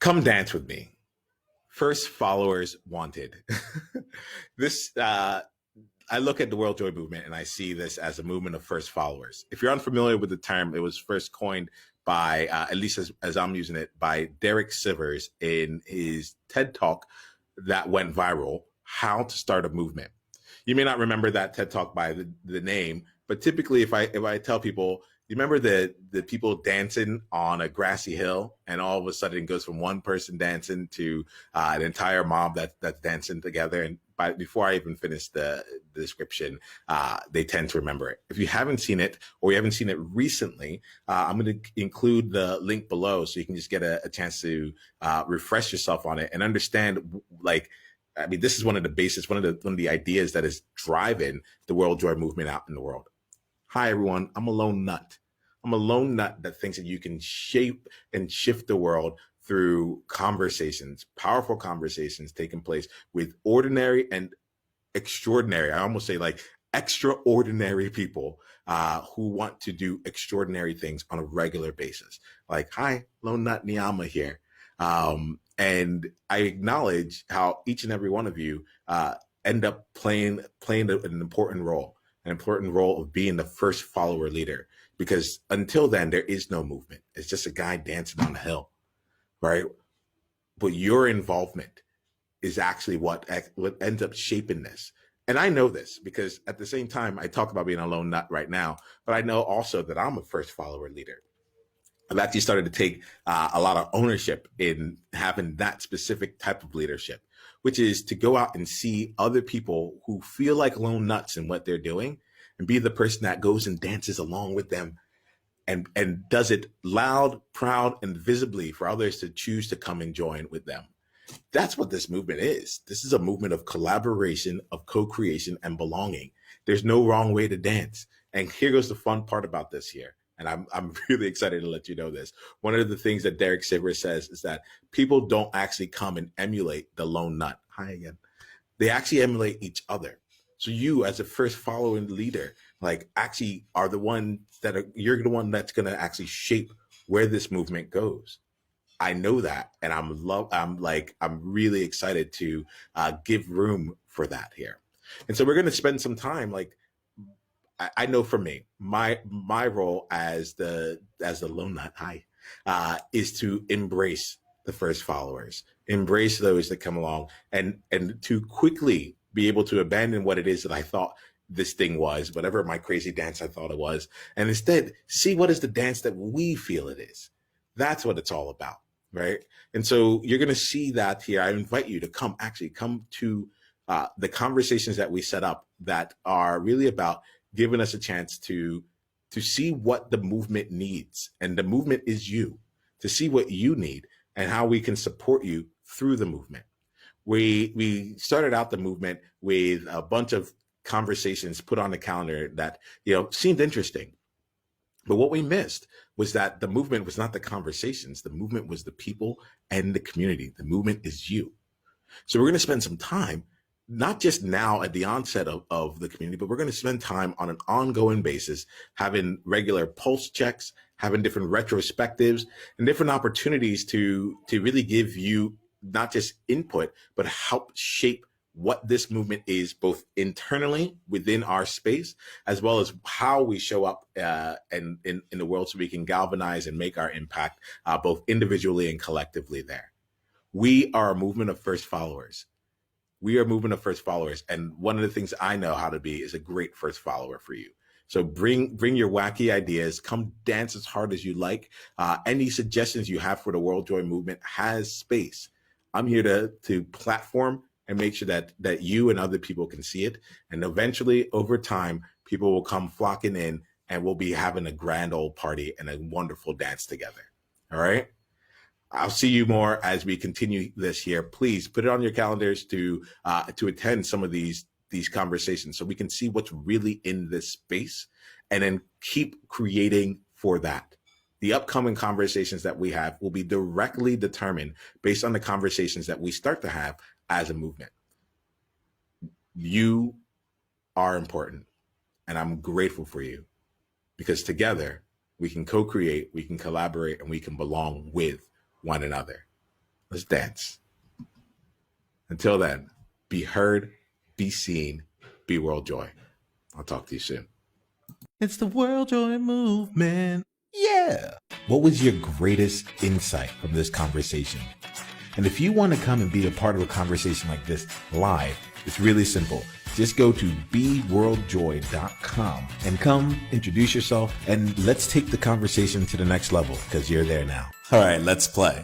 Come dance with me. First followers wanted. this I look at the World Joy Movement and I see this as a movement of first followers. If you're unfamiliar with the term, it was first coined by, at least as I'm using it, by Derek Sivers in his TED Talk that went viral, How to Start a Movement. You may not remember that TED Talk by the name, but typically if I tell people, you remember the people dancing on a grassy hill, and all of a sudden it goes from one person dancing to an entire mob that's dancing together. And before I even finish the description, they tend to remember it. If you haven't seen it or you haven't seen it recently, I'm going to include the link below so you can just get a chance to refresh yourself on it and understand, like, I mean, this is one of the bases, one of the ideas that is driving the World Joy Movement out in the world. Hi, everyone. I'm a lone nut. I'm a lone nut that thinks that you can shape and shift the world through conversations, powerful conversations taking place with ordinary and extraordinary. I almost say like extraordinary people who want to do extraordinary things on a regular basis. Like, hi, lone nut Niyama here. And I acknowledge how each and every one of you end up playing an important role of being the first follower leader. Because until then, there is no movement. It's just a guy dancing on the hill, right? But your involvement is actually what ends up shaping this. And I know this because at the same time, I talk about being a lone nut right now, but I know also that I'm a first follower leader. I've actually started to take a lot of ownership in having that specific type of leadership, which is to go out and see other people who feel like lone nuts in what they're doing and be the person that goes and dances along with them and does it loud, proud, and visibly for others to choose to come and join with them. That's what this movement is. This is a movement of collaboration, of co-creation, and belonging. There's no wrong way to dance. And here goes the fun part about this here. And I'm really excited to let you know this. One of the things that Derek Sivers says is that people don't actually come and emulate the lone nut. Hi again. They actually emulate each other. So you, as a first following leader, like actually are the one you're the one that's going to actually shape where this movement goes. I know that, and I'm really excited to give room for that here. And so we're going to spend some time, like, I know for me, my role as the lone nut, is to embrace the first followers, embrace those that come along, and to quickly be able to abandon what it is that I thought this thing was, whatever my crazy dance I thought it was, and instead see what is the dance that we feel it is. That's what it's all about, right? And so you're going to see that here. I invite you to come to the conversations that we set up that are really about giving us a chance to see what the movement needs. And the movement is you, to see what you need and how we can support you through the movement. We started out the movement with a bunch of conversations put on the calendar that, seemed interesting. But what we missed was that the movement was not the conversations. The movement was the people and the community. The movement is you. So we're going to spend some time, not just now at the onset of the community, but we're going to spend time on an ongoing basis, having regular pulse checks, having different retrospectives and different opportunities to really give you not just input, but help shape what this movement is, both internally within our space, as well as how we show up in the world so we can galvanize and make our impact both individually and collectively there. We are a movement of first followers. We are a movement of first followers. And one of the things I know how to be is a great first follower for you. So bring your wacky ideas, come dance as hard as you like. Any suggestions you have for the World Joy Movement has space. I'm here to platform and make sure that you and other people can see it. And eventually, over time, people will come flocking in and we'll be having a grand old party and a wonderful dance together. All right? I'll see you more as we continue this here. Please put it on your calendars to attend some of these conversations so we can see what's really in this space and then keep creating for that. The upcoming conversations that we have will be directly determined based on the conversations that we start to have as a movement. You are important, and I'm grateful for you because together we can co-create, we can collaborate, and we can belong with one another. Let's dance. Until then, be heard, be seen, be World Joy. I'll talk to you soon. It's the World Joy Movement. Yeah. What was your greatest insight from this conversation? And if you want to come and be a part of a conversation like this live, it's really simple. Just go to beworldjoy.com and come introduce yourself, and let's take the conversation to the next level, because you're there now. All right, let's play.